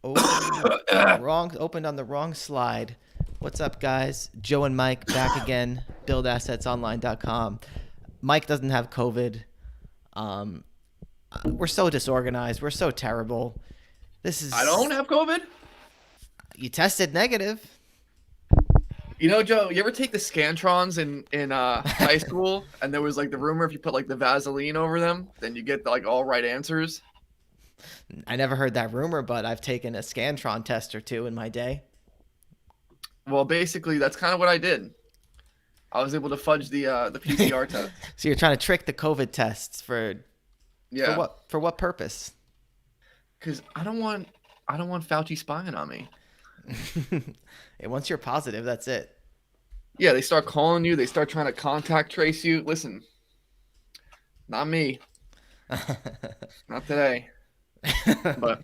Opened on the wrong slide. What's up, guys? Joe and Mike back again. BuildAssetsOnline.com. Mike doesn't have COVID. Um, we're so disorganized. We're so terrible. This I don't is have COVID. You tested negative. You know, Joe, you ever take the Scantrons in high school, and there was like the rumor if you put like the Vaseline over them, then you get the, like all right answers. I never heard that rumor, but I've taken a Scantron test or two in my day. Well, basically, that's kind of what I did. I was able to fudge the PCR test. So you're trying to trick the COVID tests for Yeah, what? For what purpose? because I don't want Fauci spying on me. And once you're positive, that's it. Yeah, they start calling you. They start trying to contact trace you. Listen, not me, not today. But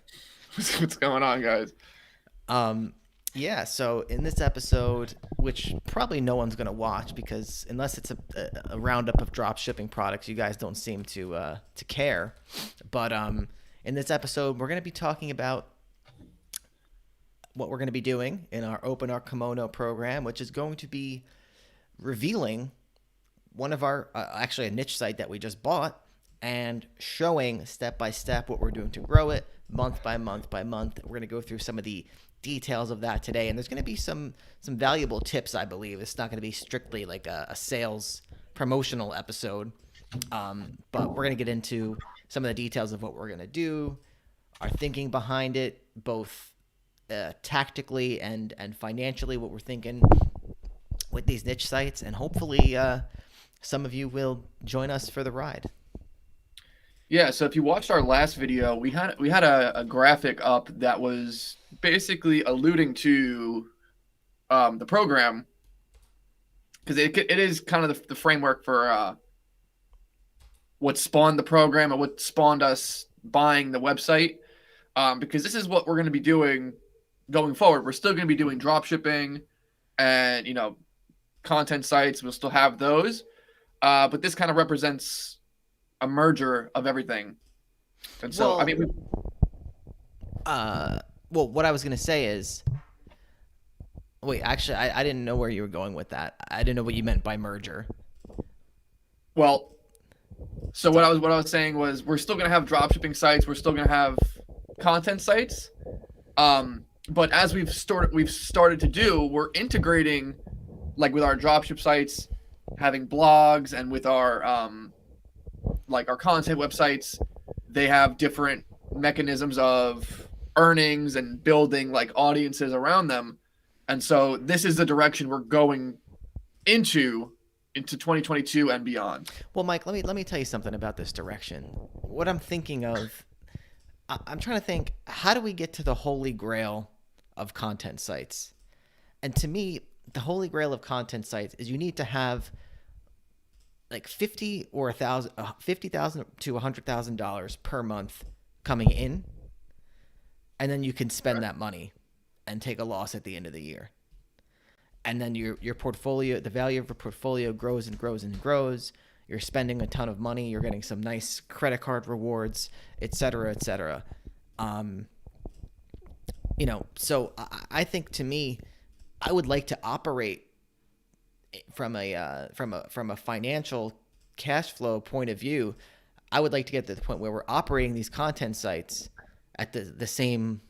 what's going on, guys? um, yeah. So in this episode, which probably no one's gonna watch because unless it's a roundup of drop shipping products, you guys don't seem to care. But in this episode, we're gonna be talking about what we're gonna be doing in our Open Our Kimono program, which is going to be revealing one of our actually a niche site that we just bought and showing step by step what we're doing to grow it month by month by month. We're going to go through some of the details of that today, and there's going to be some valuable tips. I believe it's not going to be strictly like a sales promotional episode, but we're going to get into some of the details of what we're going to do, our thinking behind it, both tactically and financially, what we're thinking with these niche sites, and hopefully some of you will join us for the ride. Yeah, so if you watched our last video, we had a graphic up that was basically alluding to the program because it is kind of the framework for what spawned the program and what spawned us buying the website. Because this is what we're going to be doing going forward. We're still going to be doing drop shipping and content sites. We'll still have those, but this kind of represents a merger of everything. And so, Well, I mean, what I was gonna say is, wait, actually, I didn't know where you were going with that. I didn't know what you meant by merger. well, so what I was saying was we're still gonna have drop shipping sites. We're still gonna have content sites. But as we've started to do, we're integrating like with our dropship sites, having blogs, and with our like our content websites, they have different mechanisms of earnings and building like audiences around them. And so this is the direction we're going into 2022 and beyond. Well, Mike, let me tell you something about this direction. What I'm thinking of, I'm trying to think, how do we get to the holy grail of content sites? And to me, the holy grail of content sites is you need to have like 50 or 1,000, $50,000 to $100,000 per month coming in, and then you can spend that money and take a loss at the end of the year. And then your portfolio, the value of your portfolio grows and grows and grows. You're spending a ton of money. You're getting some nice credit card rewards, et cetera, et cetera. So I think to me, I would like to operate from a financial cash flow point of view. I would like to get to the point where we're operating these content sites at the same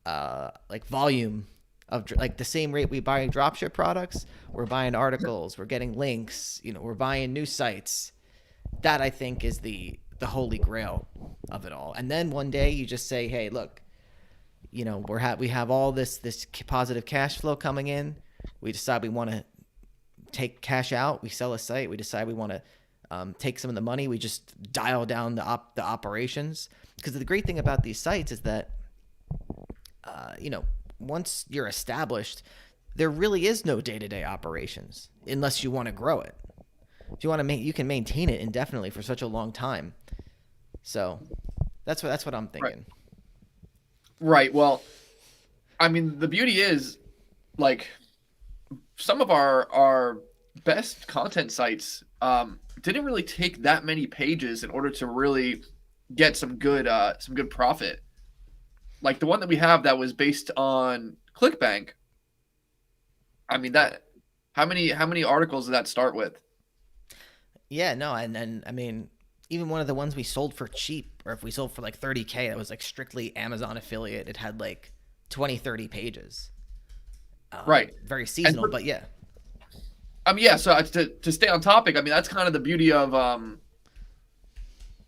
like volume of like the same rate we buy dropship products. We're buying articles, we're getting links, we're buying new sites. That I think is the holy grail of it all. And then one day you just say, hey, look, we have all this positive cash flow coming in. We decide we want to take cash out. We sell a site. We decide we want to take some of the money. We just dial down the operations. Because the great thing about these sites is that, once you're established, there really is no day-to-day operations unless you want to grow it. If you want to you can maintain it indefinitely for such a long time. So that's what I'm thinking. Right. Well, I mean, the beauty is like some of our best content sites didn't really take that many pages in order to really get some good profit. like the one that we have that was based on ClickBank. I mean that how many articles did that start with? Yeah, no, and I mean, even one of the ones we sold for cheap, or if we sold for like 30K, that was like strictly Amazon affiliate. It had like 20, 30 pages. Right. Very And seasonal, but yeah. yeah, so to stay on topic, I mean that's kind of the beauty of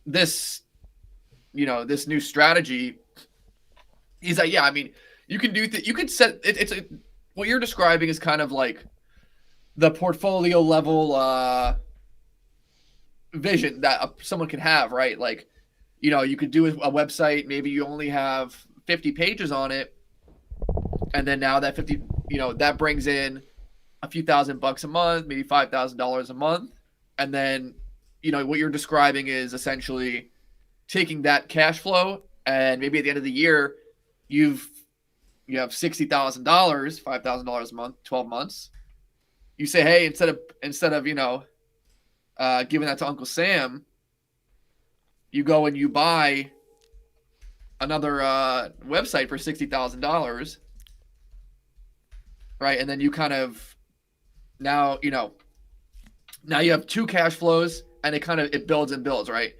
this this new strategy is that, yeah, I mean, you can you could set what you're describing is kind of like the portfolio level vision that someone can have, right? Like, you could do a website, maybe you only have 50 pages on it, and then now that 50, that brings in a few $1,000 a month, maybe $5,000 a month, and then what you're describing is essentially taking that cash flow, and maybe at the end of the year you have $60,000, $5,000 a month, 12 months. You say, hey, instead of giving that to Uncle Sam, you go and you buy another website for $60,000, right? And then you kind of now you have two cash flows, and it builds and builds, right?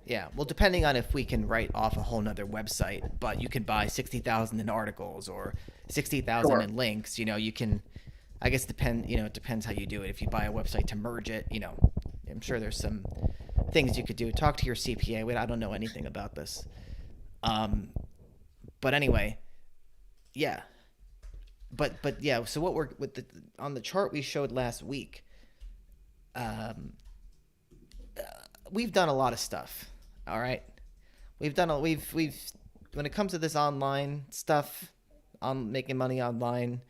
Yeah, well, depending on if we can write off a whole nother website, but you can buy 60,000 in articles or 60,000 Sure. in links. You can, I guess, it depends how you do it. If you buy a website to merge it, I'm sure there's some things you could do. Talk to your CPA. Wait, I don't know anything about this. But anyway, yeah. But yeah. So what we're on the chart we showed last week. We've done a lot of stuff. All right, we've when it comes to this online stuff, on making money online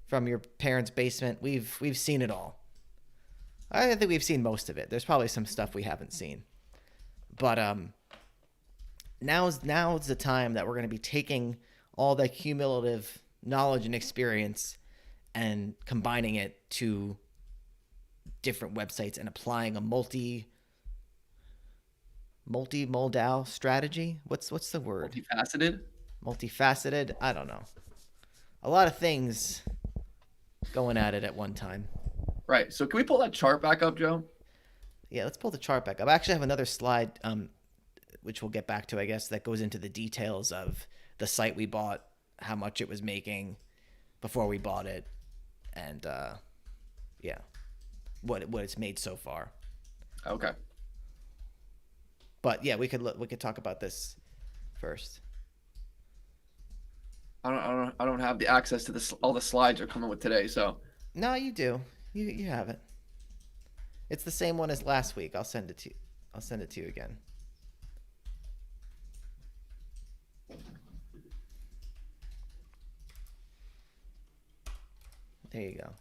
from your parents' basement, we've seen it all. I think we've seen most of it. There's probably some stuff we haven't seen, but now's the time that we're going to be taking all that cumulative knowledge and experience and combining it to different websites and applying a multimodal strategy. What's the word? Multifaceted. Multifaceted. I don't know. A lot of things going at it at one time. Right. So can we pull that chart back up, Joe? Yeah, let's pull the chart back up. I actually have another slide, which we'll get back to, I guess, that goes into the details of the site we bought, how much it was making before we bought it, and yeah, what it's made so far. Okay. But yeah, we could talk about this first. I don't have the access to this. All the slides are coming with today, so. No, you do. You have it. It's the same one as last week. I'll send it to you. I'll send it to you again. There you go.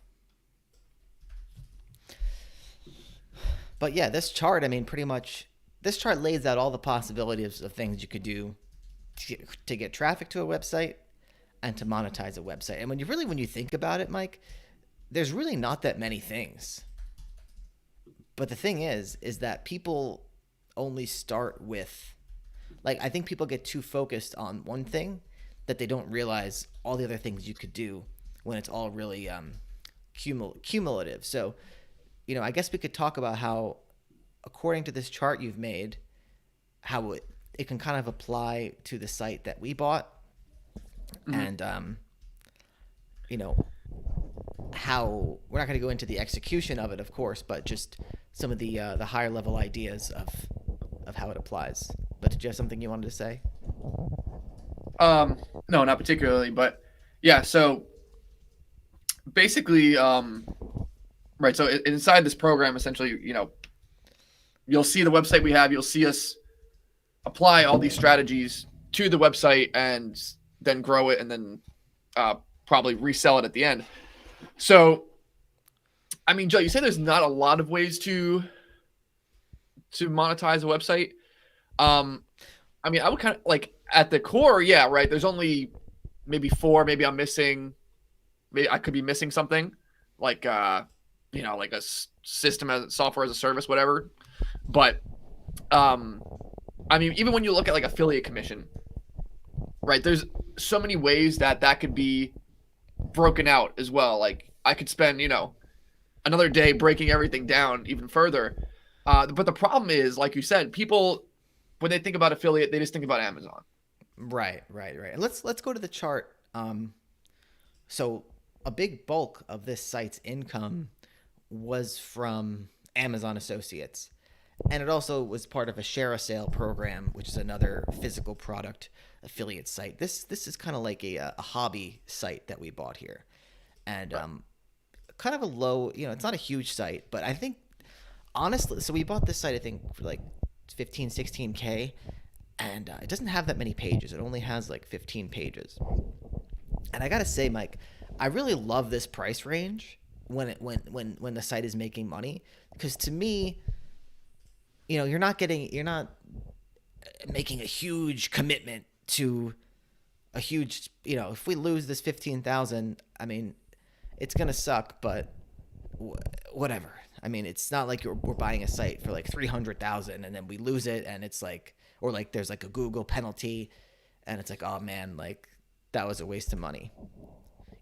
But yeah, this chart, I mean, pretty much, this chart lays out all the possibilities of things you could do to get traffic to a website and to monetize a website. And when you think about it, Mike, there's really not that many things. But the thing is that people only start with, like, I think people get too focused on one thing that they don't realize all the other things you could do when it's all really cumulative. So, I guess we could talk about how, according to this chart you've made, how it can kind of apply to the site that we bought, and how we're not going to go into the execution of it, of course, but just some of the higher level ideas of how it applies. But did you have something you wanted to say? No, not particularly, but yeah. So basically, right. So inside this program, essentially, you'll see the website we have. You'll see us apply all these strategies to the website and then grow it, and then probably resell it at the end. So, I mean, Joe, you say there's not a lot of ways to monetize a website. I mean, I would kind of like at the core, yeah, right. There's only maybe four. Maybe I'm missing. Maybe I could be missing something, like like a system as software as a service, whatever. But I mean, even when you look at like affiliate commission, right? There's so many ways that that could be broken out as well. Like I could spend, another day breaking everything down even further. But the problem is, like you said, people when they think about affiliate, they just think about Amazon. Right, right, right. And let's go to the chart. So a big bulk of this site's income was from Amazon Associates. And it also was part of a share a sale program, which is another physical product affiliate site. This is kind of like a hobby site that we bought here. And Right. kind of a low, it's not a huge site, but I think honestly, so we bought this site I think for like 15, 16K, and it doesn't have that many pages. It only has like 15 pages. And I gotta say, Mike, I really love this price range when the site is making money, because to me, you're not making a huge commitment to a huge, if we lose this 15,000, I mean, it's gonna suck, but whatever. I mean, it's not like we're buying a site for like 300,000 and then we lose it, and it's like, or like there's like a Google penalty, and it's like, oh man, like that was a waste of money.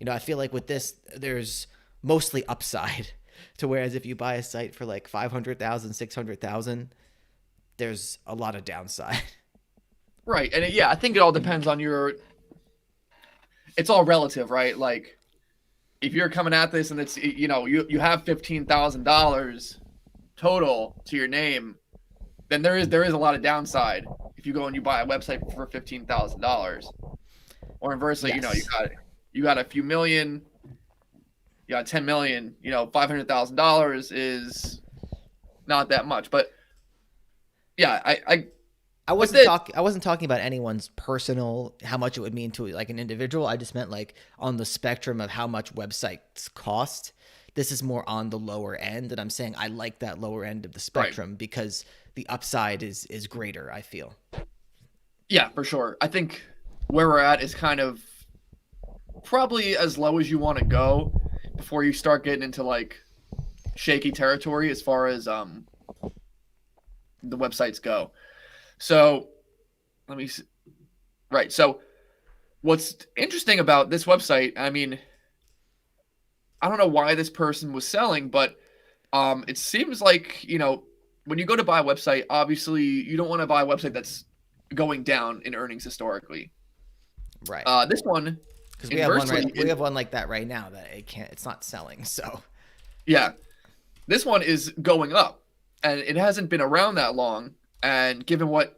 I feel like with this, there's mostly upside. To whereas if you buy a site for like 500,000, 600,000, there's a lot of downside. Right. And yeah, I think it all depends on it's all relative, right? Like if you're coming at this and it's, you have $15,000 total to your name, then there is a lot of downside if you go and you buy a website for $15,000. Or inversely, Yes. you got a few million, you got 10 million, $500,000 is not that much. But yeah, I I with wasn't this, talking. I wasn't talking about anyone's personal, how much it would mean to like an individual. I just meant like on the spectrum of how much websites cost. This is more on the lower end, and I'm saying I like that lower end of the right. spectrum because the upside is greater. I feel. Yeah, for sure. I think where we're at is kind of probably as low as you want to go before you start getting into like shaky territory as far as the websites go. So let me see. Right. So what's interesting about this website, I mean, I don't know why this person was selling, but it seems like, when you go to buy a website, obviously you don't want to buy a website that's going down in earnings historically. Right. This one, Because we have one inversely, right. We have one like that right now that it can't. It's not selling. So. yeah, this one is going up, and it hasn't been around that long. And given what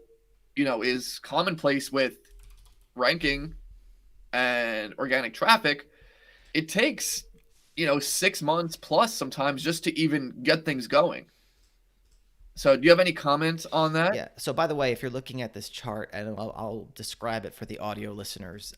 is commonplace with ranking and organic traffic, it takes 6 months plus sometimes just to even get things going. So, do you have any comments on that? Yeah. So, by the way, if you're looking at this chart, and I'll describe it for the audio listeners.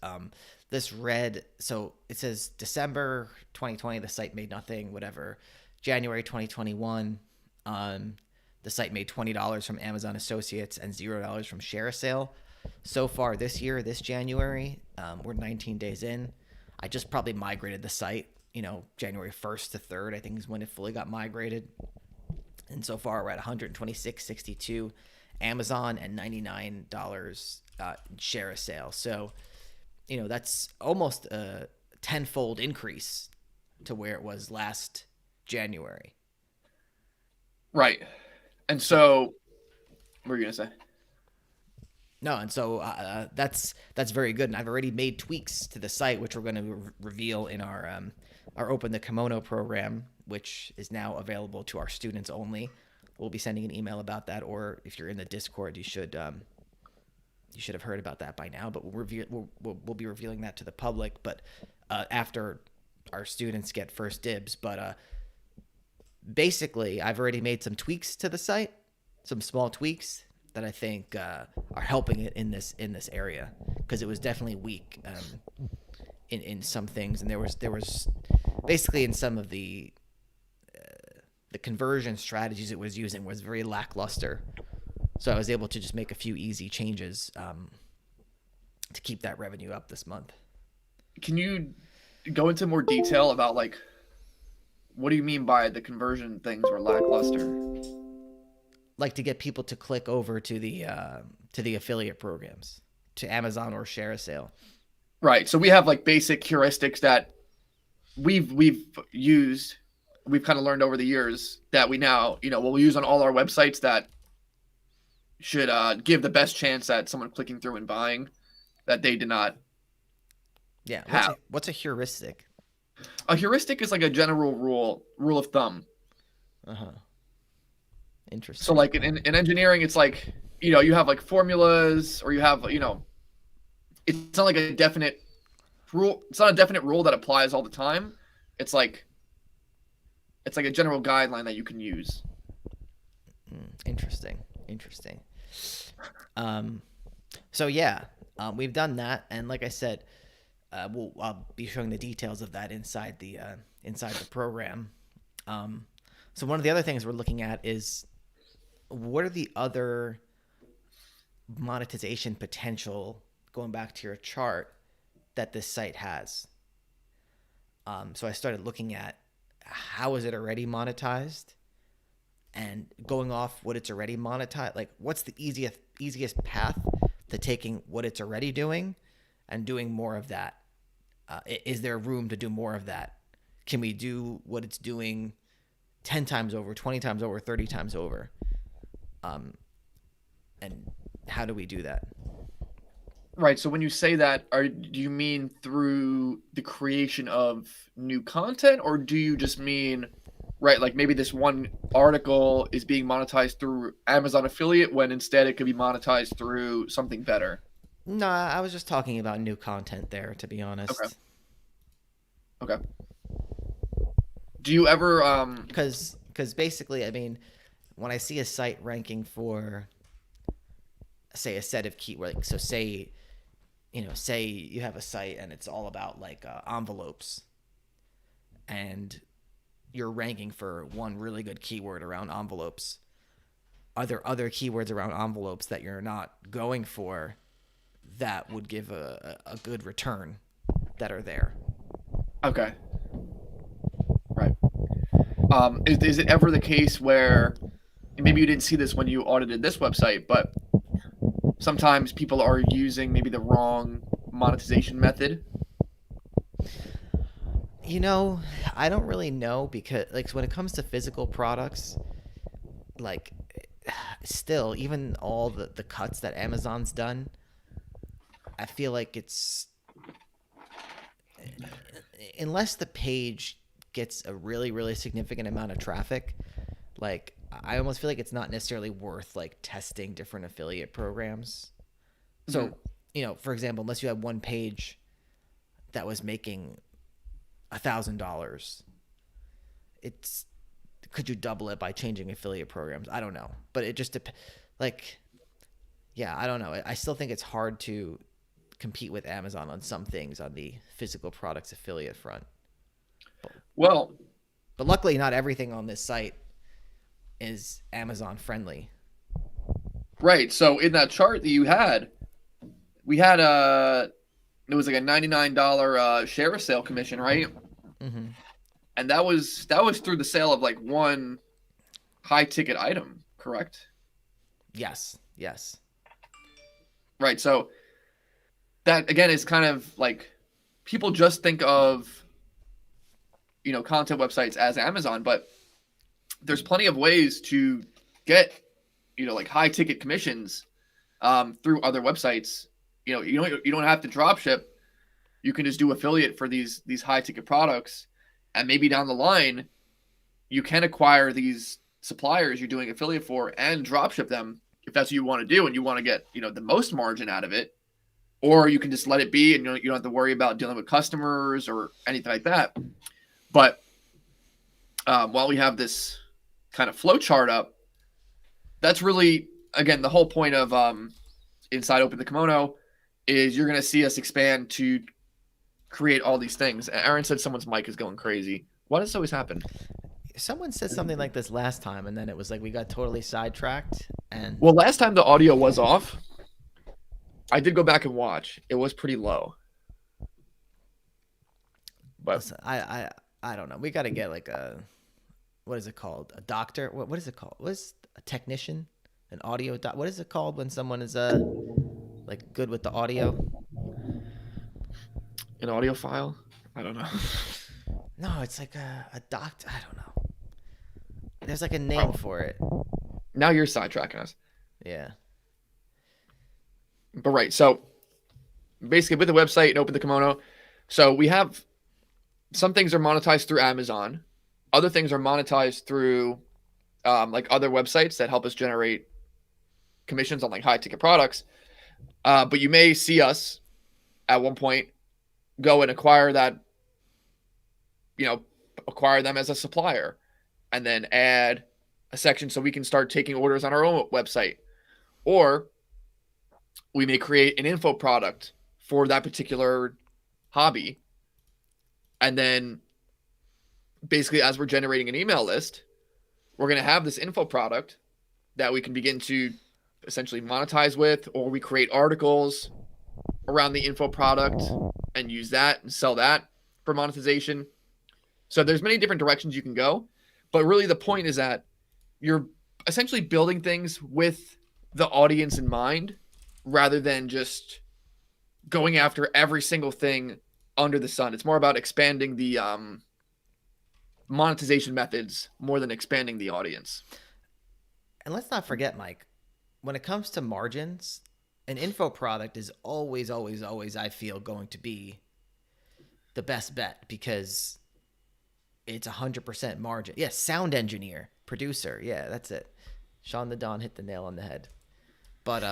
This red, so it says December 2020, the site made nothing, whatever. January 2021, the site made $20 from Amazon Associates and $0 from Share a Sale. So far this year, this January, we're 19 days in. I just probably migrated the site, January 1st to 3rd, I think is when it fully got migrated. And so far, we're at 126.62 Amazon and $99 Share a Sale. So, that's almost a tenfold increase to where it was last January. Right. And So so, what were you gonna say? no, and so that's very good. And I've already made tweaks to the site, which we're going to reveal in our Open the Kimono program, which is now available to our students only. We'll be sending an email about that, or if you're in the Discord, you should have heard about that by now. But we'll be revealing that to the public, but after our students get first dibs. But basically, I've already made some tweaks to the site, some small tweaks that I think are helping it in this area, because it was definitely weak in some things, and there was basically in some of the conversion strategies it was using was very lackluster. So I was able to just make a few easy changes to keep that revenue up this month. Can you go into more detail about like what do you mean by the conversion things were lackluster? Like to get people to click over to the affiliate programs. to Amazon or share a sale. Right. So we have like basic heuristics that we've used, we've kind of learned over the years that we now, we'll use on all our websites that should give the best chance at someone clicking through and buying that they did not Yeah. have. What's a heuristic? A heuristic is like a general rule of thumb. Uh huh. So Interesting. like in engineering, it's like, you have like formulas, or you have, it's not like a definite rule. It's not a definite rule that applies all the time. It's like a general guideline that you can use. Interesting. Interesting. Um, so yeah, we've done that, and like I said, I'll be showing the details of that inside the program. So one of the other things we're looking at is what are the other monetization potential, going back to your chart, that this site has. So I started looking at how is it already monetized, and going off what it's already monetized, like what's the easiest path to taking what it's already doing and doing more of that. Is there room to do more of that? Can we do what it's doing 10 times over, 20 times over, 30 times over? And how do we do that? Right. So when you say that, do you mean through the creation of new content, or do you just mean, right, like maybe this one article is being monetized through Amazon affiliate when instead it could be monetized through something better? No, I was just talking about new content there, to be Okay. honest. Okay. Do you ever Because basically, I mean, when I see a site ranking for, say, a set of keywords, like, so say you have a site and it's all about like envelopes, and you're ranking for one really good keyword around envelopes. Are there other keywords around envelopes that you're not going for that would give a good return that are there? okay. Right. Is it ever the case where, maybe you didn't see this when you audited this website, but sometimes people are using maybe the wrong monetization method? I don't really know, because like when it comes to physical products, like still, even all the cuts that Amazon's done, I feel like it's, unless the page gets a really really significant amount of traffic, like I almost feel like it's not necessarily worth like testing different affiliate programs. Mm-hmm. So, for example, unless you had one page that was making $1,000, it's, could you double it by changing affiliate programs? I don't know, but it just like, yeah, I don't know. I still think it's hard to compete with Amazon on some things on the physical products affiliate front. Well, But luckily, not everything on this site is Amazon friendly. right. So in that chart that you had, we had it was like a $99 share sale commission, right? Mm-hmm. And that was through the sale of like one high ticket item, correct? Yes, yes. Right. So that again is kind of like, people just think of, content websites as Amazon, but there's plenty of ways to get, like high ticket commissions through other websites. You don't have to drop ship. You can just do affiliate for these high ticket products, and maybe down the line you can acquire these suppliers you're doing affiliate for and drop ship them if that's what you want to do and you want to get, the most margin out of it. Or you can just let it be and you don't have to worry about dealing with customers or anything like that. But while we have this kind of flow chart up, that's really, again, the whole point of inside Open the Kimono is you're going to see us expand to create all these things. Aaron said someone's mic is going crazy. Why does this always happen? Someone said something like this last time, and then it was like we got totally sidetracked. And Well, last time the audio was off. I did go back and watch. It was pretty low. But listen, I don't know. We got to get like what is it called? A doctor? What is it called? What is a technician? An audio doc? What is it called when someone is like like good with the audio. An audio file? I don't know. No, it's like a doc. I don't know. There's like a name Oh, for it. now you're sidetracking us. Yeah. But right, so basically with the website and open the kimono, so we have some things are monetized through Amazon, other things are monetized through like other websites that help us generate commissions on like high ticket products. But you may see us at one point go and acquire that, you know, acquire them as a supplier, and then add a section so we can start taking orders on our own website, or we may create an info product for that particular hobby. And then basically, as we're generating an email list, we're going to have this info product that we can begin to essentially monetize with, or we create articles around the info product and use that and sell that for monetization. So there's many different directions you can go, but really the point is that you're essentially building things with the audience in mind rather than just going after every single thing under the sun. It's more about expanding the monetization methods more than expanding the audience. And let's not forget, Mike, when it comes to margins, an info product is always, always, always, I feel, going to be the best bet because it's 100% margin. Yeah, sound engineer, producer. Yeah, that's it. Sean the Don hit the nail on the head. But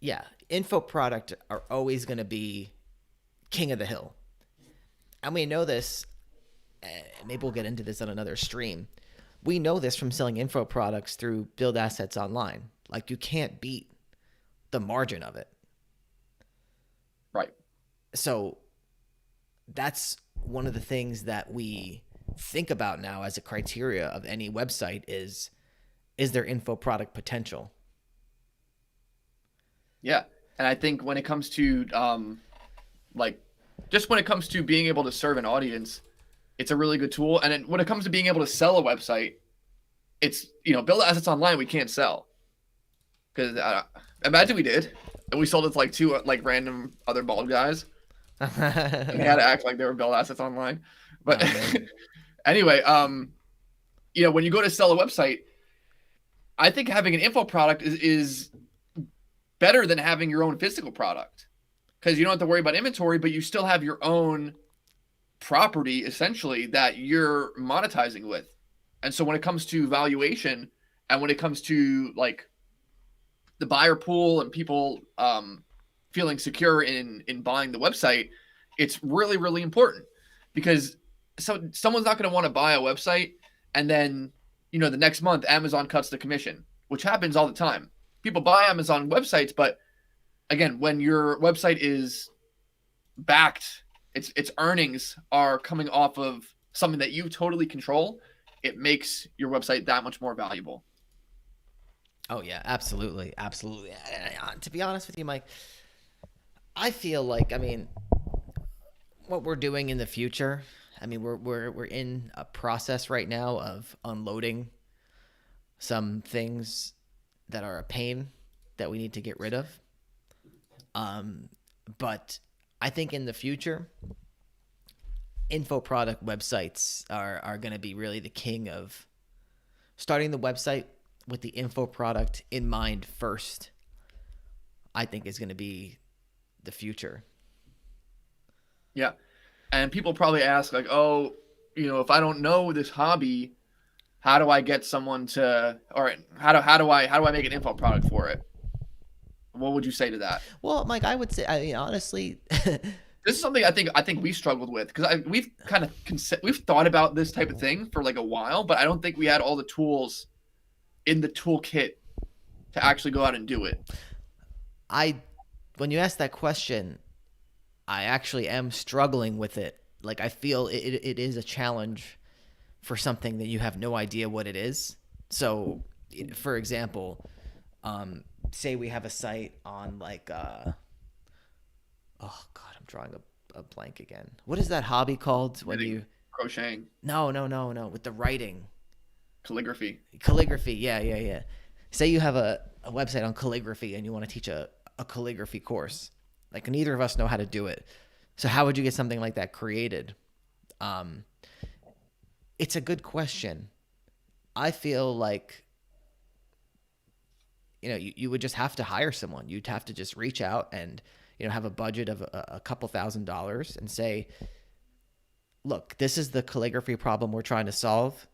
yeah, info product are always going to be king of the hill. And we know this. Maybe we'll get into this on another stream. We know this from selling info products through Build Assets Online. Like, you can't beat the margin of it. Right. So that's one of the things that we think about now as a criteria of any website is there info product potential? Yeah. And I think when it comes to like just when it comes to being able to serve an audience, it's a really good tool. And then when it comes to being able to sell a website, it's, you know, Build Assets Online we can't sell. Because imagine we did, and we sold it to like two like random other bald guys. And they had to act like they were Build Assets Online. But anyway, you know, when you go to sell a website, I think having an info product is better than having your own physical product, because you don't have to worry about inventory, but you still have your own property essentially that you're monetizing with. And so when it comes to valuation and when it comes to like the buyer pool and people feeling secure in buying the website, it's really, really important, because someone's not going to want to buy a website and then, you know, the next month Amazon cuts the commission, which happens all the time. People buy Amazon websites, but again, when your website is backed, its earnings are coming off of something that you totally control, it makes your website that much more valuable. Oh yeah, absolutely, absolutely. To be honest with you, Mike, I feel like, I mean, what we're doing in the future, I mean, we're in a process right now of unloading some things that are a pain that we need to get rid of. But I think in the future, info product websites are going to be really the king of starting the website with the info product in mind first. I think is going to be the future. Yeah. And people probably ask like, oh, you know, if I don't know this hobby, how do I get someone to, or how do I make an info product for it? What would you say to that? Well, Mike, I would say, I mean, honestly, This is something I think we struggled with, because we've kind of we've thought about this type of thing for like a while, but I don't think we had all the tools in the toolkit to actually go out and do it. When you ask that question, I actually am struggling with it. Like, I feel it is a challenge for something that you have no idea what it is. So, for example, say we have a site on like, oh God, I'm drawing a blank again. What is that hobby called when you Crocheting, No, with the writing. calligraphy. Calligraphy, yeah. say you have a website on calligraphy and you want to teach a calligraphy course. Like neither of us know how to do it. So how would you get something like that created? Um, it's a good question. I feel like you would just have to hire someone. You'd have to just reach out and have a budget of a couple $1,000s and say, look, this is the calligraphy problem we're trying to solve.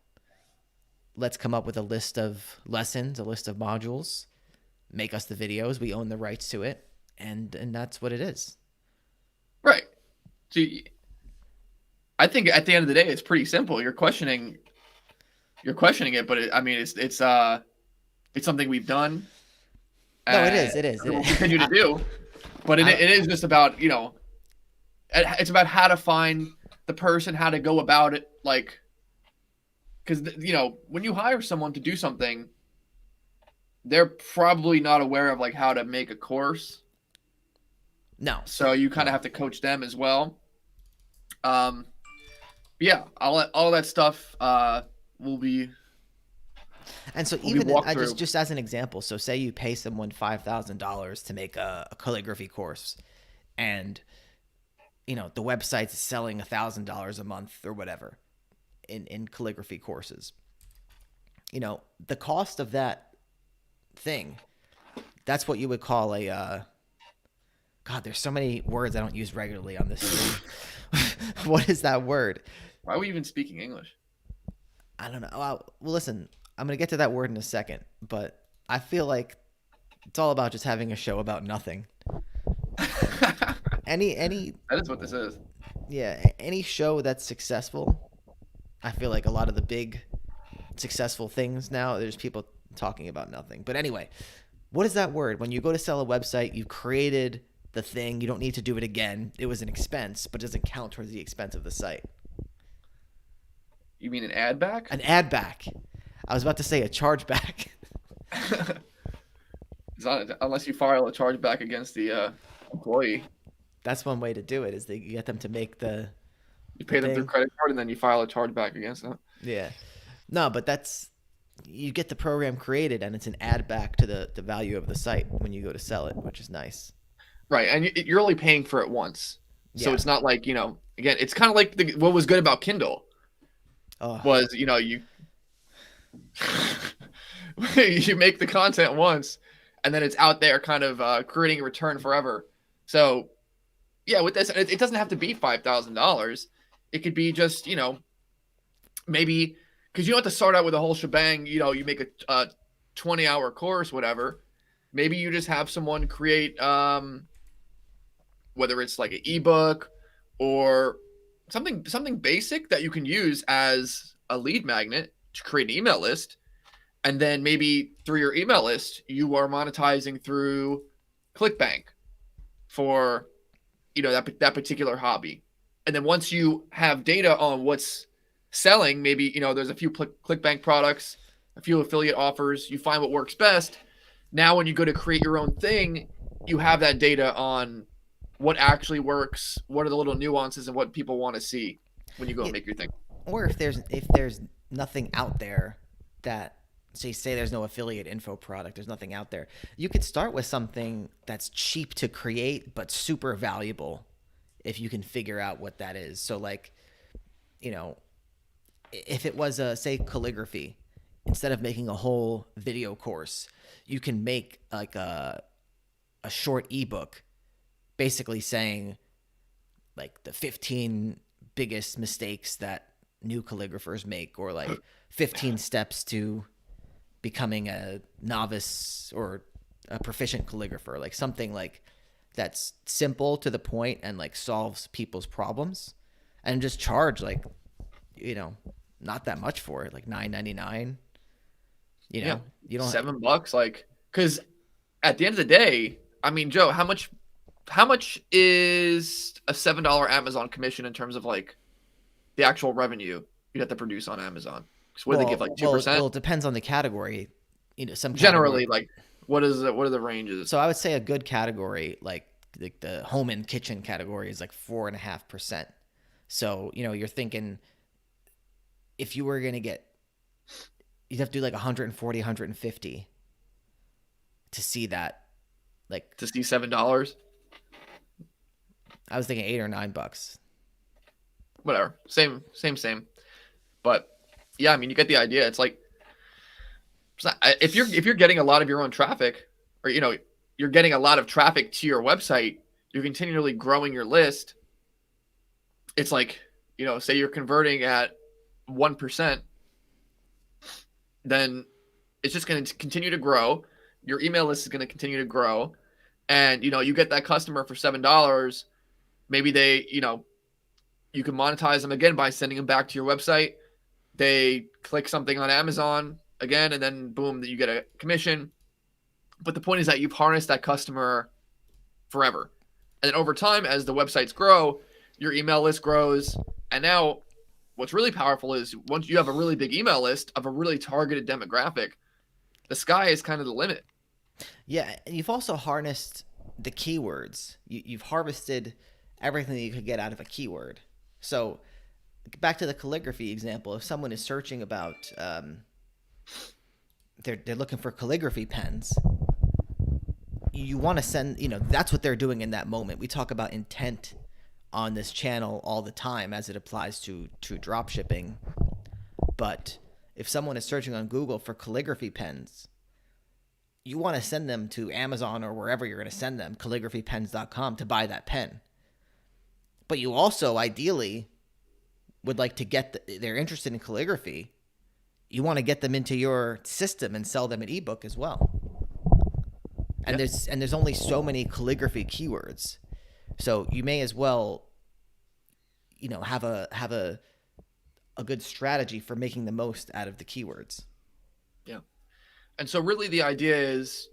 Let's come up with a list of lessons, a list of modules, make us the videos. We own the rights to it, and that's what it is. Right. So I think at the end of the day, it's pretty simple. You're questioning it, but I mean, it's something we've done. No, it is. It is. We'll continue to do, but it is just about it's about how to find the person, how to go about it, like, because when you hire someone to do something, they're probably not aware of like how to make a course. No. So you kind of have to coach them as well. Yeah, all that stuff will be. And so even just as an example, so say you pay someone $5,000 to make a calligraphy course, and the website's selling $1,000 a month or whatever in calligraphy courses. The cost of that thing, that's what you would call a God, there's so many words I don't use regularly on this stream. What is that word? Why are we even speaking English? I don't know. Well, listen, I'm going to get to that word in a second, but I feel like it's all about just having a show about nothing. Any That is what this is. Yeah, any show that's successful, I feel like a lot of the big successful things now, there's people talking about nothing. But anyway, what is that word? When you go to sell a website, you created the thing, you don't need to do it again. It was an expense, but it doesn't count towards the expense of the site. You mean an ad back? An ad back. I was about to say a chargeback. Unless you file a chargeback against the employee. That's one way to do it, is that you get them to make you pay them through credit card and then you file a chargeback against them. Yeah. No, but you get the program created and it's an add back to the value of the site when you go to sell it, which is nice. Right, and you're only paying for it once. So it's not like, again, it's kind of like what was good about Kindle was, you you make the content once and then it's out there kind of creating a return forever. So yeah, with this, it doesn't have to be $5,000. It could be just, maybe because you don't have to start out with a whole shebang. You make a 20-hour course, whatever. Maybe you just have someone create, whether it's like an ebook or something basic that you can use as a lead magnet to create an email list. And then maybe through your email list, you are monetizing through ClickBank for that particular hobby. And then once you have data on what's selling, maybe there's a few ClickBank products, a few affiliate offers, you find what works best. Now when you go to create your own thing, you have that data on what actually works, what are the little nuances, and what people want to see when you go and make your thing. Or if there's nothing out there that, say there's no affiliate info product, there's nothing out there, you could start with something that's cheap to create but super valuable if you can figure out what that is. So like, if it was say calligraphy, instead of making a whole video course, you can make like a short ebook basically saying like the 15 biggest mistakes that new calligraphers make, or like 15 steps to becoming a novice or a proficient calligrapher, like something like that's simple to the point and like solves people's problems, and just charge like, not that much for it, like $9.99. You don't $7, like, because at the end of the day, I mean, Joe, how much is a $7 Amazon commission in terms of like the actual revenue you'd have to produce on Amazon? What do they give, like 2%? Well, it depends on the category. Some generally, like, what are the ranges? So I would say a good category, like the home and kitchen category, is like 4.5%. So you're thinking if you were gonna you'd have to do like 140, 150 to see that. Like, to see $7. I was thinking $8 or $9. Whatever, same. But yeah, I mean, you get the idea. It's like, if you're getting a lot of your own traffic, or you're getting a lot of traffic to your website, you're continually growing your list. It's like, say you're converting at 1%, then it's just going to continue to grow. Your email list is going to continue to grow, and you get that customer for $7. Maybe they, you can monetize them again by sending them back to your website. They click something on Amazon again, and then boom, you get a commission. But the point is that you've harnessed that customer forever. And then over time, as the websites grow, your email list grows. And now what's really powerful is once you have a really big email list of a really targeted demographic, the sky is kind of the limit. Yeah, and you've also harnessed the keywords. You've harvested everything that you could get out of a keyword. So back to the calligraphy example, if someone is searching about, they're looking for calligraphy pens, you want to send, that's what they're doing in that moment. We talk about intent on this channel all the time as it applies to drop shipping. But if someone is searching on Google for calligraphy pens, you want to send them to Amazon or wherever you're going to send them, calligraphypens.com, to buy that pen. But you also ideally would like to they're interested in calligraphy. You want to get them into your system and sell them an ebook as well. And there's only so many calligraphy keywords. So you may as well, have a good strategy for making the most out of the keywords. Yeah. And so really the idea is,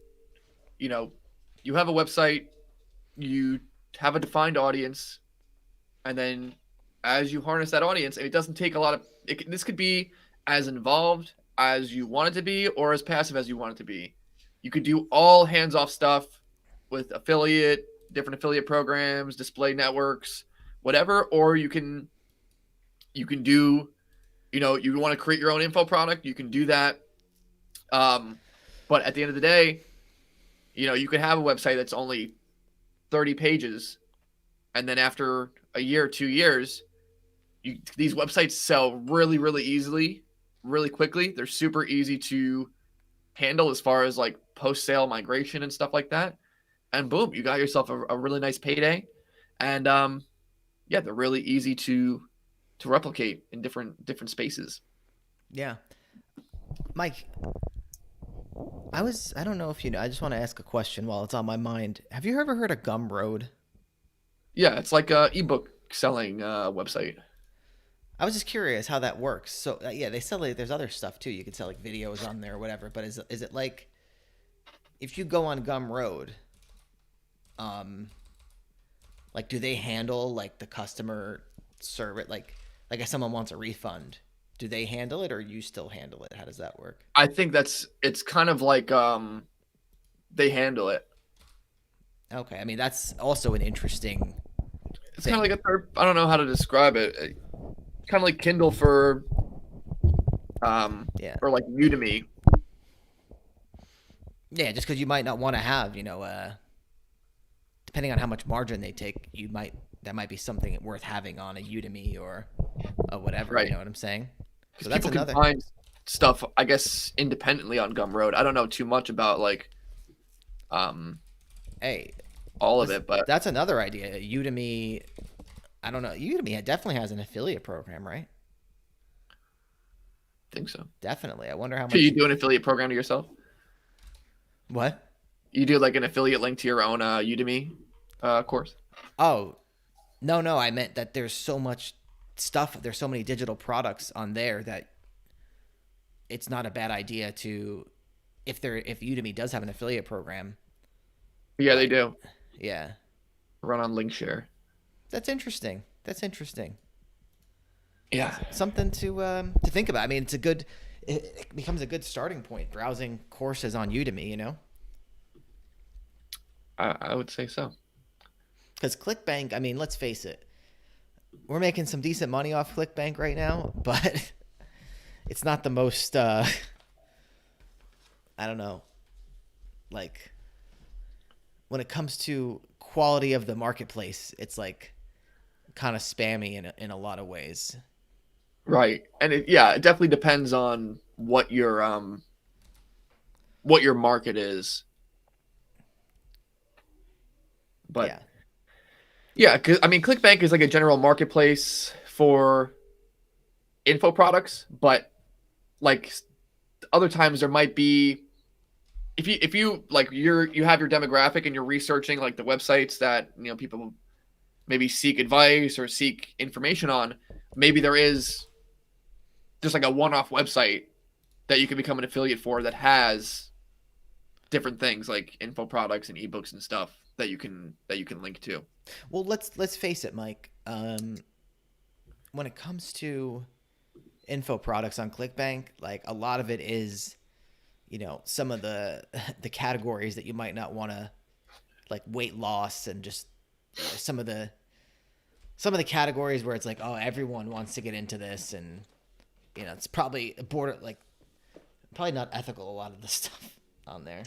you have a website, you have a defined audience, and then as you harness that audience, and it doesn't take a lot of, this could be as involved as you want it to be or as passive as you want it to be. You could do all hands-off stuff with different affiliate programs, display networks, whatever, or you can do, you want to create your own info product, you can do that. But at the end of the day, you could have a website that's only 30 pages, and then after a year, 2 years, these websites sell really, really easily, really quickly. They're super easy to handle as far as like post-sale migration and stuff like that. And boom, you got yourself a really nice payday. And they're really easy to replicate in different spaces. Yeah. Mike, I don't know if I just want to ask a question while it's on my mind. Have you ever heard of Gumroad? Yeah, it's like a ebook selling website. I was just curious how that works. So they sell there's other stuff too. You could sell like videos on there or whatever. But is it like if you go on Gumroad, like do they handle like the customer service? Like if someone wants a refund, do they handle it or you still handle it? How does that work? I think it's kind of like they handle it. Okay, I mean that's also an interesting. It's kind of like a third. I don't know how to describe it. Kind of like Kindle for, or like Udemy. Yeah, just because you might not want to have, depending on how much margin they take, that might be something worth having on a Udemy or whatever. Right. You know what I'm saying? So that's another. Can find stuff, I guess, independently on Gumroad. I don't know too much about like, all of it, but that's another idea. Udemy. I don't know. Udemy definitely has an affiliate program, right? I think so. Definitely. I wonder how much. So you do an affiliate program to yourself? What? You do like an affiliate link to your own Udemy course? Oh, no. I meant that there's so much stuff. There's so many digital products on there that it's not a bad idea to, if Udemy does have an affiliate program. Yeah, they do. Yeah. Run on Linkshare. That's interesting. Yeah. Something to think about. I mean, it becomes a good starting point browsing courses on Udemy, I would say so. Because ClickBank, I mean, let's face it, we're making some decent money off ClickBank right now, but it's not the most, I don't know, like when it comes to quality of the marketplace, it's like kind of spammy in a lot of ways. Right. And yeah, it definitely depends on what your market is. But Yeah. yeah, cuz I mean ClickBank is like a general marketplace for info products, but like other times there might be, if you like you have your demographic and you're researching like the websites that, people maybe seek advice or seek information on, maybe there is just like a one-off website that you can become an affiliate for that has different things like info products and ebooks and stuff that you can link to. Well, let's face it, Mike. When it comes to info products on ClickBank, like a lot of it is, some of the the categories that you might not want to, like weight loss and just some of the categories where it's like, oh, everyone wants to get into this, and it's probably a border like probably not ethical, a lot of the stuff on there.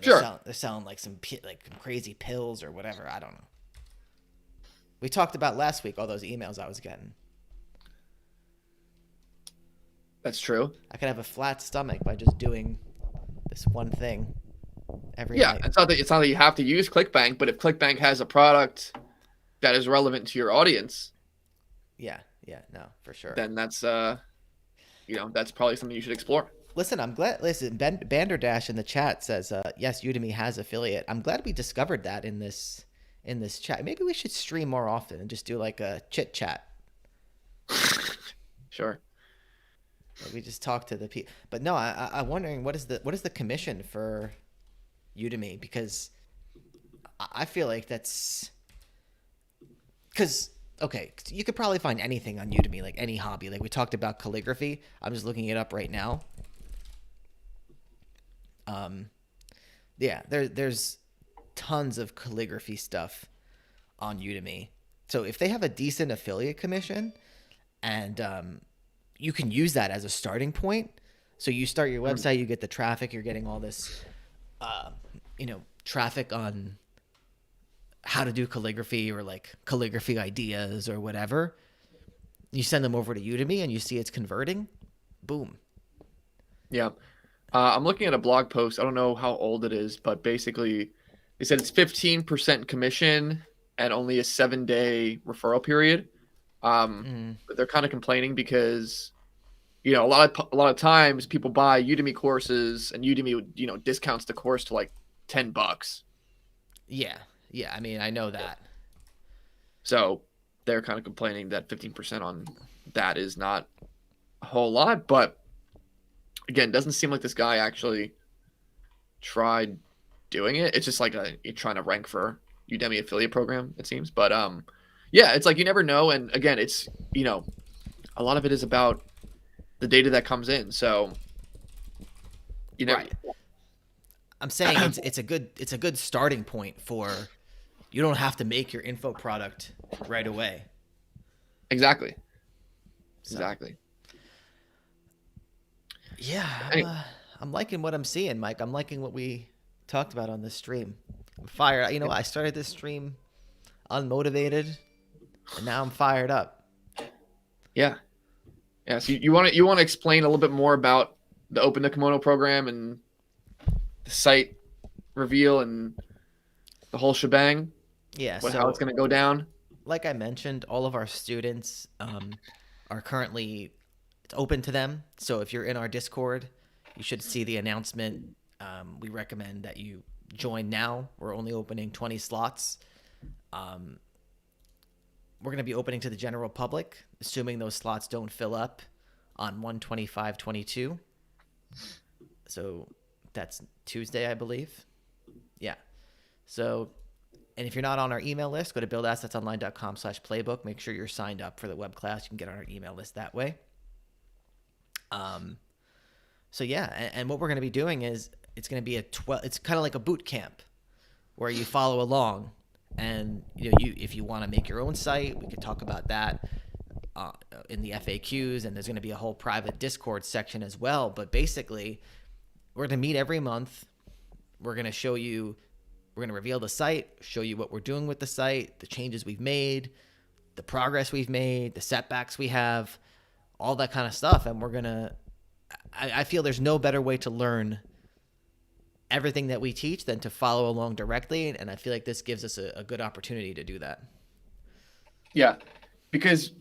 Sure. They're selling like some like crazy pills or whatever. I don't know. We talked about last week all those emails I was getting. That's true. I could have a flat stomach by just doing this one thing every Yeah, night. it's not that you have to use ClickBank, but if ClickBank has a product that is relevant to your audience, Yeah, yeah, no, for sure. then that's probably something you should explore. Listen, I'm glad. Listen, Banderdash in the chat says, "Yes, Udemy has affiliate." I'm glad we discovered that in this chat. Maybe we should stream more often and just do like a chit chat. Sure. Like we just talk to the people. But no, I'm wondering what is the commission for Udemy, because I feel like that's because okay, you could probably find anything on Udemy, like any hobby. Like we talked about calligraphy. I'm just looking it up right now. Yeah, there's tons of calligraphy stuff on Udemy. So if they have a decent affiliate commission, and you can use that as a starting point. So you start your website, you get the traffic, you're getting all this, traffic on how to do calligraphy or like calligraphy ideas or whatever. You send them over to Udemy and you see it's converting. Boom. Yeah. I'm looking at a blog post. I don't know how old it is, but basically they said it's 15% commission and only a 7-day referral period. But they're kind of complaining because, a lot of times people buy Udemy courses and Udemy, discounts the course to like $10. Yeah. Yeah. I mean, I know that. So they're kind of complaining that 15% on that is not a whole lot, but again, doesn't seem like this guy actually tried doing it. It's just like you're trying to rank for Udemy affiliate program, it seems. But yeah, it's like you never know. And again, it's a lot of it is about the data that comes in. So Right. I'm saying it's a good starting point for, you don't have to make your info product right away. Exactly. So, Exactly. yeah, Anyway, I'm liking what I'm seeing, Mike. I'm liking what we talked about on this stream. I'm fired. I started this stream unmotivated, and now I'm fired up. yeah. Yeah. So you want to explain a little bit more about the Open the Kimono program and the site reveal and the whole shebang? Yeah. How it's going to go down? Like I mentioned, all of our students are currently, it's open to them. So if you're in our Discord, you should see the announcement. We recommend that you join now. We're only opening 20 slots. We're going to be opening to the general public, assuming those slots don't fill up on 1/25/22. So that's Tuesday, I believe. Yeah. So, and if you're not on our email list, go to buildassetsonline.com/playbook. Make sure you're signed up for the web class. You can get on our email list that way. So yeah, and what we're going to be doing is it's going to be it's kind of like a boot camp where you follow along, and if you want to make your own site, we could talk about that in the FAQs, and there's going to be a whole private Discord section as well. But basically, we're going to meet every month. We're going to show you, we're going to reveal the site, show you what we're doing with the site, the changes we've made, the progress we've made, the setbacks we have, all that kind of stuff. And we're going to, I feel there's no better way to learn everything that we teach than to follow along directly. And I feel like this gives us a good opportunity to do that. Yeah, because,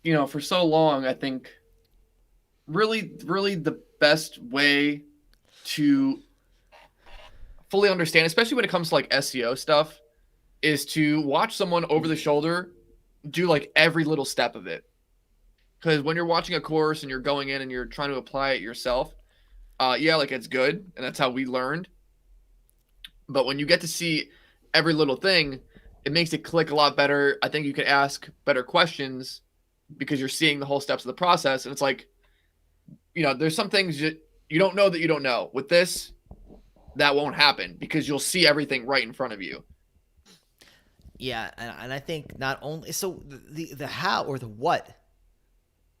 for so long, I think really, really the best way to fully understand, especially when it comes to like SEO stuff, is to watch someone over the shoulder do like every little step of it. Because when you're watching a course and you're going in and you're trying to apply it yourself, like it's good, and that's how we learned. But when you get to see every little thing, it makes it click a lot better. I think you can ask better questions because you're seeing the whole steps of the process. And it's like, there's some things you don't know that you don't know. With this, that won't happen because you'll see everything right in front of you. Yeah, and I think not only so the how or the what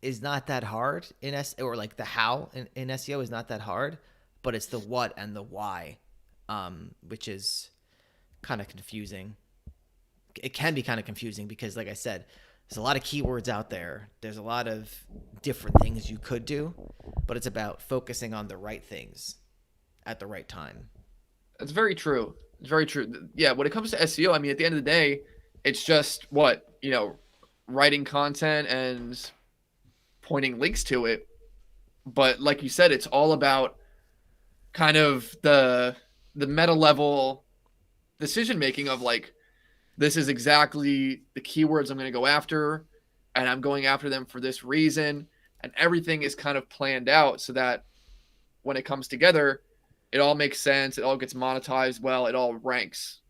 is not that hard in or like the how in SEO is not that hard, but it's the what and the why, which is kind of confusing. It can be kind of confusing because, like I said, there's a lot of keywords out there. There's a lot of different things you could do, but it's about focusing on the right things at the right time. That's very true. It's very true. Yeah, when it comes to SEO, I mean, at the end of the day, it's just writing content and pointing links to it. But like you said, it's all about kind of the meta level decision making of like, this is exactly the keywords I'm going to go after, and I'm going after them for this reason. And everything is kind of planned out so that when it comes together, it all makes sense. It all gets monetized well. It all ranks.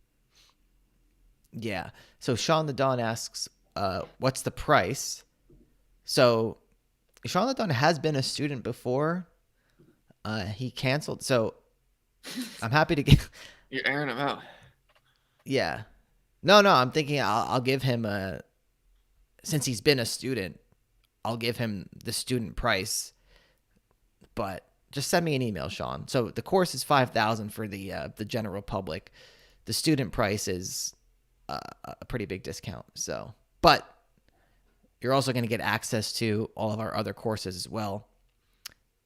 Yeah. So Sean the Don asks, what's the price? So Sean the Don has been a student before. He canceled. So I'm happy to get. You're airing him out. Yeah. No. I'm thinking I'll give him since he's been a student, I'll give him the student price. But just send me an email, Sean. So the course is $5,000 for the general public. The student price is a pretty big discount. So, but you're also going to get access to all of our other courses as well,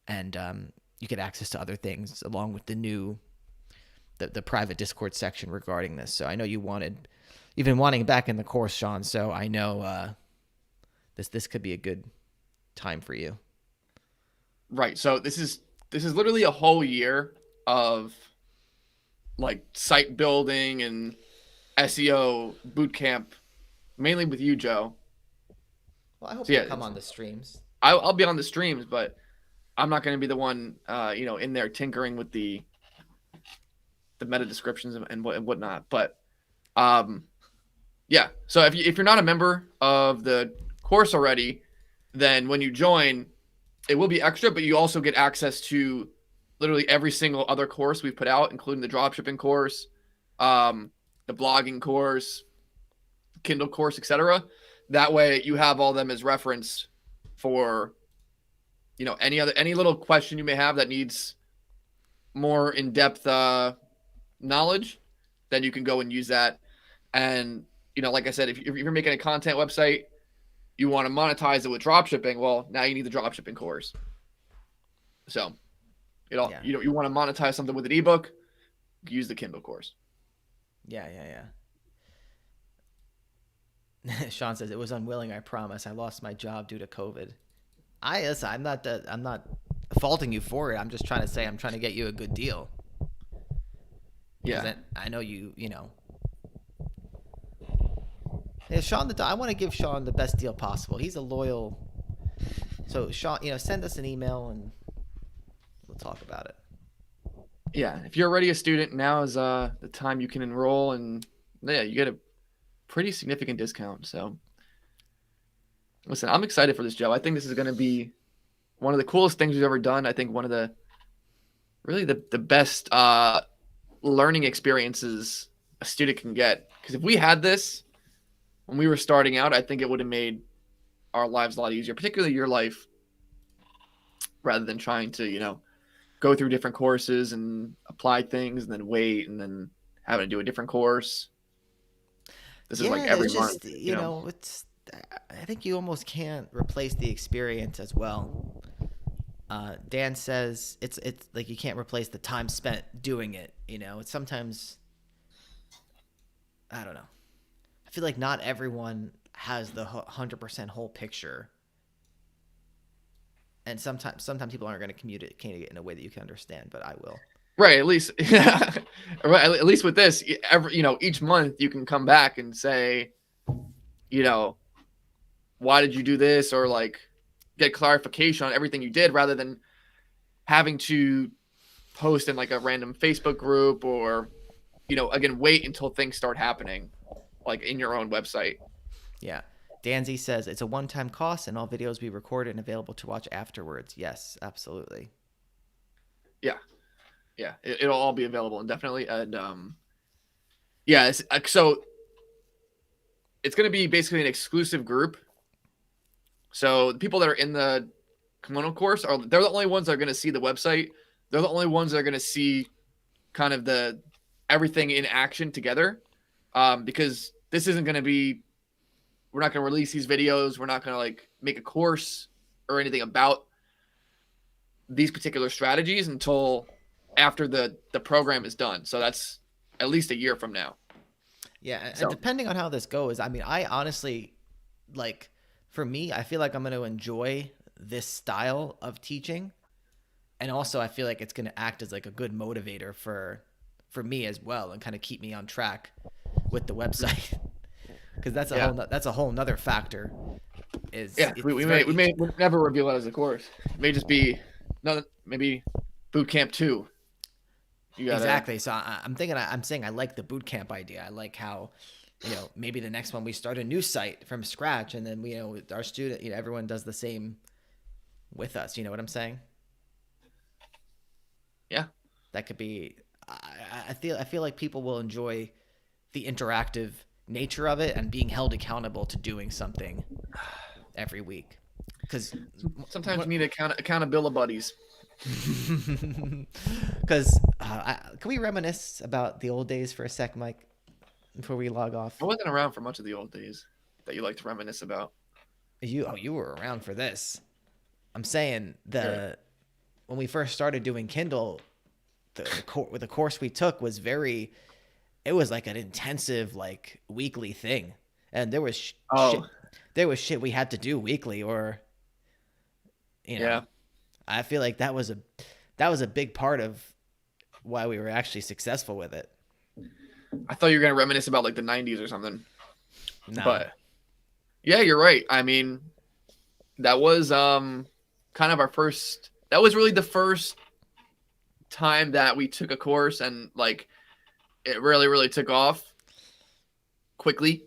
and you get access to other things along with the private Discord section regarding this. So I know you've been wanting back in the course, Sean. So I know this could be a good time for you. Right. So this is literally a whole year of like site building and SEO boot camp, mainly with you, Joe. Well, I hope you come on the streams. I'll be on the streams, but I'm not going to be the one, in there tinkering with the meta descriptions and whatnot. But, yeah. So if you're not a member of the course already, then when you join, it will be extra, but you also get access to literally every single other course we've put out, including the dropshipping course, the blogging course, Kindle course, etc. That way you have all them as reference for, any little question you may have that needs more in-depth knowledge, then you can go and use that. And, like I said, if you're making a content website, you want to monetize it with dropshipping, well, now you need the dropshipping course. So, you want to monetize something with an ebook, use the Kindle course. Yeah. Sean says it was unwilling. I promise. I lost my job due to COVID. I'm not faulting you for it. I'm just trying to say I'm trying to get you a good deal. Yeah. I know you. Yeah, Sean. I want to give Sean the best deal possible. He's a loyal. So Sean, send us an email and we'll talk about it. Yeah, if you're already a student, now is the time you can enroll, and yeah, you get a pretty significant discount. So, listen, I'm excited for this, Joe. I think this is going to be one of the coolest things we've ever done. I think one of the best learning experiences a student can get. Because if we had this when we were starting out, I think it would have made our lives a lot easier, particularly your life, rather than trying to, go go through different courses and apply things and then wait and then having to do a different course. This is like Yeah, every it's month, just, it's, I think you almost can't replace the experience as well. Dan says it's like you can't replace the time spent doing it. It's sometimes, I don't know. I feel like not everyone has the 100% whole picture, and sometimes people aren't going to communicate it in a way that you can understand. But I will. Right, at least right, at least with this, each month you can come back and say, you know, why did you do this, or like get clarification on everything you did rather than having to post in like a random Facebook group or again wait until things start happening like in your own website. Yeah. Danzy says it's a one-time cost and all videos be recorded and available to watch afterwards. Yes, absolutely. Yeah. Yeah, it'll all be available indefinitely. And yeah, so it's going to be basically an exclusive group. So the people that are in the kimono course they're the only ones that are going to see the website. They're the only ones that are going to see kind of the everything in action together. Because this isn't going to be, we're not going to release these videos. We're not going to like make a course or anything about these particular strategies until after the program is done. So that's at least a year from now. Yeah, and So depending on how this goes, I mean, I honestly, like, for me, I feel like I'm going to enjoy this style of teaching, and also I feel like it's going to act as like a good motivator for me as well, and kind of keep me on track with the website, because that's a whole nother factor. We may never reveal it as a course. It may just be maybe boot camp 2. Exactly. So I'm saying I like the boot camp idea. I like how, maybe the next one we start a new site from scratch, and then our student, everyone does the same with us. You know what I'm saying? Yeah. That could be. I feel like people will enjoy the interactive nature of it and being held accountable to doing something every week. Because sometimes you need accountability buddies. Because can we reminisce about the old days for a sec, Mike, before we log off? I wasn't around for much of the old days that you like to reminisce about. You were around for this. I'm saying when we first started doing Kindle, the course we took was it was like an intensive like weekly thing, and there was shit we had to do weekly, or Yeah. I feel like that was a big part of why we were actually successful with it. I thought you were gonna reminisce about like the 90s or something. No. But yeah, you're right. I mean, that was kind of that was really the first time that we took a course and like it really, really took off quickly.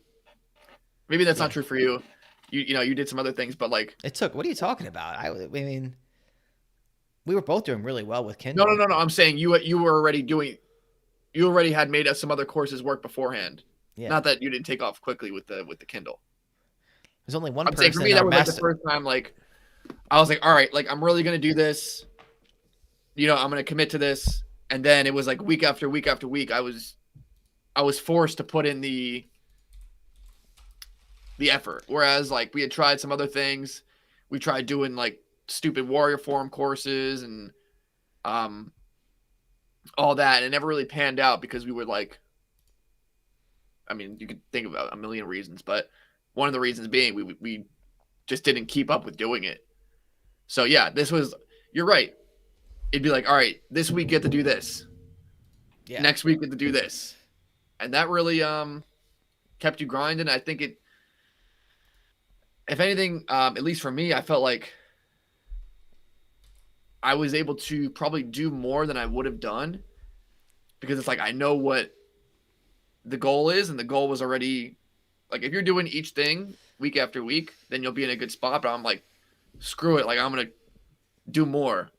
Maybe that's not true for you. You did some other things, but like it took. What are you talking about? I mean, we were both doing really well with Kindle. No. I'm saying you were already you already had made some other courses work beforehand. Yeah. Not that you didn't take off quickly with the Kindle. There's only one person. For me, that was like the first time. Like, I was like, all right, like I'm really gonna do this. I'm gonna commit to this, and then it was like week after week after week. I was forced to put in the effort. Whereas like we had tried some other things. We tried doing like stupid warrior form courses and all that, and it never really panned out because we were like, I mean, you could think about a million reasons, but one of the reasons being we just didn't keep up with doing it. So yeah, you're right. It'd be like, all right, this week get to do this. Yeah. Next week get to do this. And that really kept you grinding. I think if anything, at least for me, I felt like I was able to probably do more than I would have done because it's like I know what the goal is, and the goal was already like if you're doing each thing week after week, then you'll be in a good spot. But I'm like, screw it, like I'm gonna do more.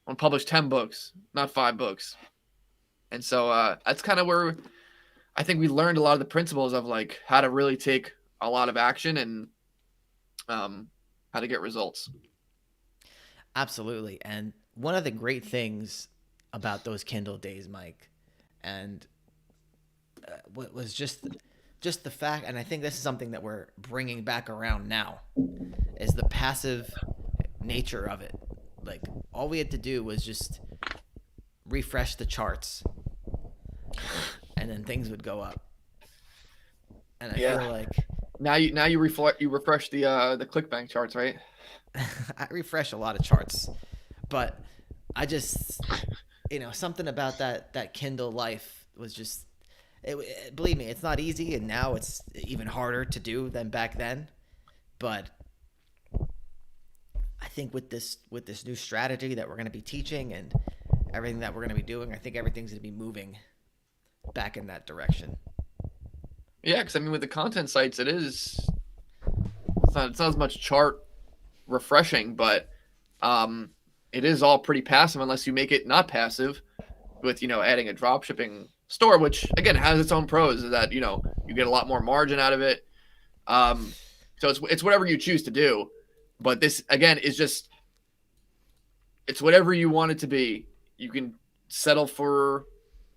I'm gonna publish 10 books, not 5 books. And so that's kind of where I think we learned a lot of the principles of like how to really take a lot of action and how to get results. Absolutely. And one of the great things about those Kindle days, Mike, and what was just the fact, and I think this is something that we're bringing back around now, is the passive nature of it. Like all we had to do was just refresh the charts, and then things would go up. And I Yeah. feel like Now you refresh the ClickBank charts, right? I refresh a lot of charts, but I just something about that Kindle life was just believe me, it's not easy, and now it's even harder to do than back then. But I think with this new strategy that we're going to be teaching and everything that we're going to be doing, I think everything's going to be moving back in that direction. Yeah, because I mean, with the content sites, it's not as much chart refreshing, but it is all pretty passive unless you make it not passive with adding a drop shipping store, which again has its own pros. Is that you get a lot more margin out of it. So it's whatever you choose to do, but this again is just it's whatever you want it to be. You can settle for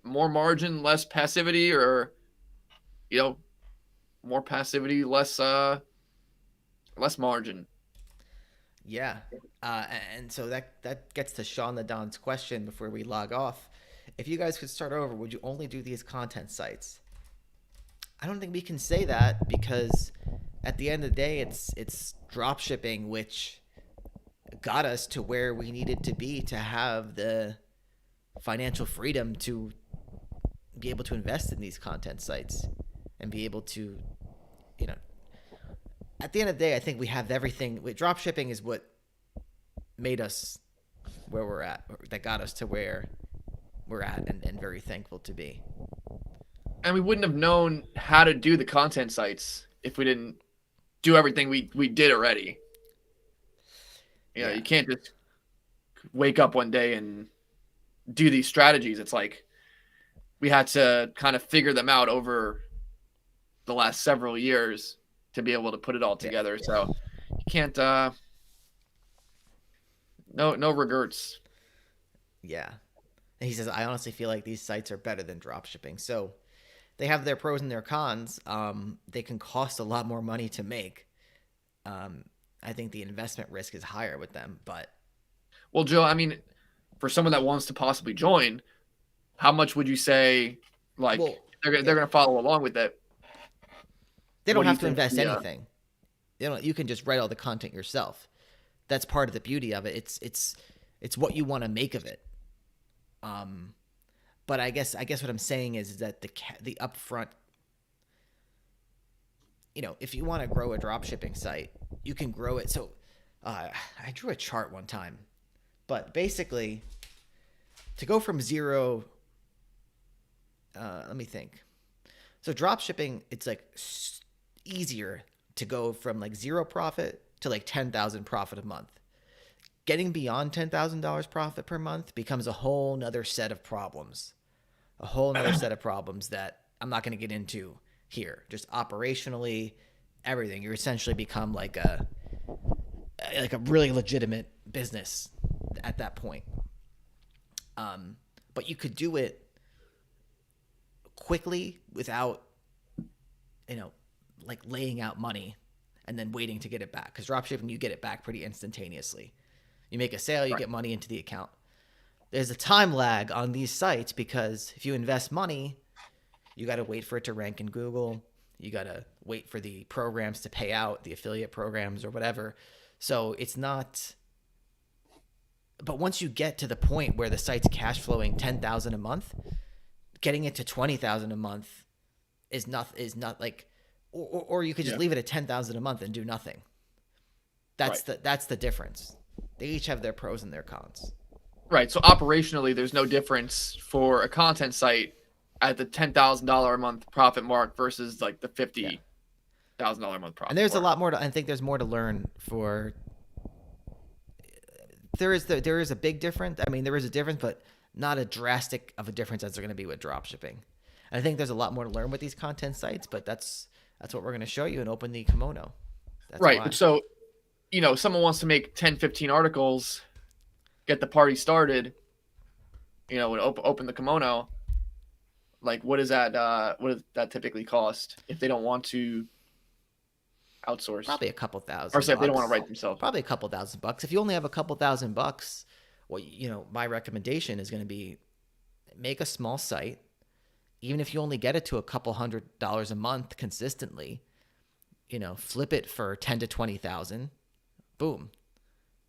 more margin, less passivity, or more passivity, less margin. Yeah, and so that gets to Sean the Don's question before we log off. If you guys could start over, would you only do these content sites? I don't think we can say that because at the end of the day, it's drop shipping which got us to where we needed to be to have the financial freedom to be able to invest in these content sites and be able to, you know, at the end of the day, I think we have everything. Drop shipping is what made us where we're at, that got us to where we're at, and very thankful to be. And we wouldn't have known how to do the content sites if we didn't do everything we did already. Yeah. You can't just wake up one day and do these strategies. It's like we had to kind of figure them out over the last several years to be able to put it all together. Yeah. So you can't no regrets. Yeah. And he says, I honestly feel like these sites are better than drop shipping. So they have their pros and their cons. They can cost a lot more money to make. I think the investment risk is higher with them, but well, Joe, I mean, for someone that wants to possibly join, how much would you say they're going to follow along with that? They don't have to invest anything. You can just write all the content yourself. That's part of the beauty of it. It's what you want to make of it. But I guess what I'm saying is that the upfront, if you want to grow a drop shipping site, you can grow it. So I drew a chart one time, but basically to go from zero, let me think. So drop shipping, it's like easier to go from like zero profit to like 10,000 profit a month. Getting beyond $10,000 profit per month becomes a whole nother set of problems. A whole nother set of problems that I'm not going to get into here. Just operationally, everything. You essentially become like a really legitimate business at that point. But you could do it quickly without, like laying out money and then waiting to get it back. Because dropshipping, you get it back pretty instantaneously. You make a sale, you get money into the account. There's a time lag on these sites because if you invest money, you got to wait for it to rank in Google. You got to wait for the programs to pay out, the affiliate programs or whatever. So it's not. But once you get to the point where the site's cash flowing $10,000 a month, getting it to $20,000 a month is not like, or you could just leave it at $10,000 a month and do nothing. That's the difference. They each have their pros and their cons. Right. So operationally, there's no difference for a content site at the $10,000 a month profit mark versus like the $50,000 a month profit. And there's a lot more I think there's more to learn for. There is a big difference. I mean, there is a difference, but not a drastic of a difference as they're going to be with drop shipping. And I think there's a lot more to learn with these content sites, but that's what we're going to show you and open the kimono. That's right. Why. So, someone wants to make 10, 15 articles get the party started, and open the kimono, like what does that typically cost if they don't want to outsource? Probably a couple Or thousand say if they don't want to bucks. write themselves. Probably a couple $1,000. If you only have a couple $1,000, well, my recommendation is going to be make a small site. Even if you only get it to a couple $100 a month consistently, flip it for 10 to 20,000. Boom.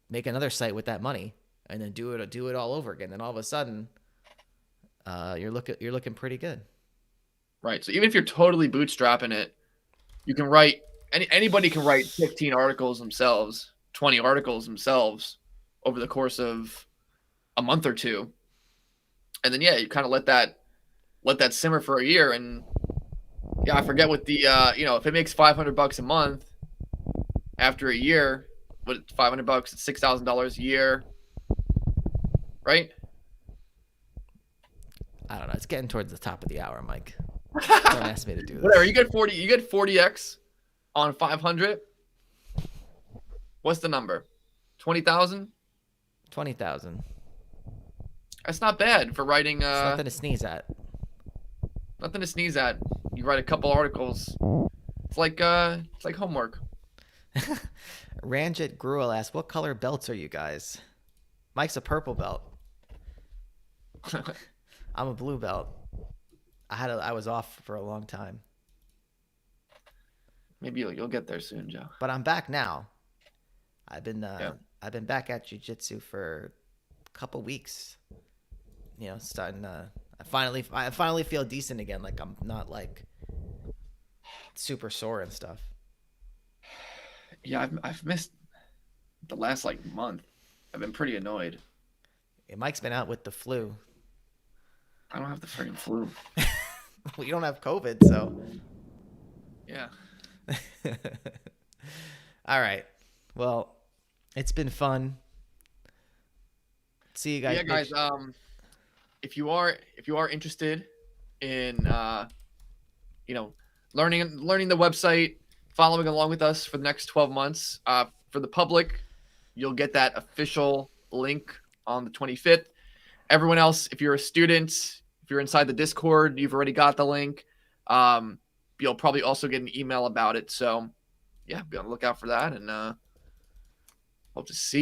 Make another site with that money, and then do it all over again. Then all of a sudden, you're looking pretty good. Right. So even if you're totally bootstrapping it, you can write anybody can write 15 articles themselves, 20 articles themselves over the course of a month or two. And then you kind of let that simmer for a year, and I forget what the if it makes $500 a month after a year, what $500, it's $6,000 a year, right? I don't know. It's getting towards the top of the hour, Mike. Don't ask me to do this. Whatever. You get 40x on 500. What's the number? 20,000. 20,000. That's not bad for writing. It's nothing to sneeze at. Nothing to sneeze at. You write a couple articles. It's like homework. Ranjit Gruel asks, "What color belts are you guys?" Mike's a purple belt. I'm a blue belt. I was off for a long time. Maybe you'll get there soon, Joe. But I'm back now. I've been back at jiu-jitsu for a couple weeks. Starting I finally feel decent again. Like I'm not like super sore and stuff. Yeah, I've missed the last month. I've been pretty annoyed. Yeah, Mike's been out with the flu. I don't have the freaking flu. Well, you don't have COVID, so. Yeah. All right. Well, it's been fun. See you guys. Yeah, guys. If you are interested in learning the website, following along with us for the next 12 months, for the public, you'll get that official link on the 25th. Everyone else, if you're a student, if you're inside the Discord, you've already got the link. You'll probably also get an email about it. So, yeah, be on the lookout for that, and hope to see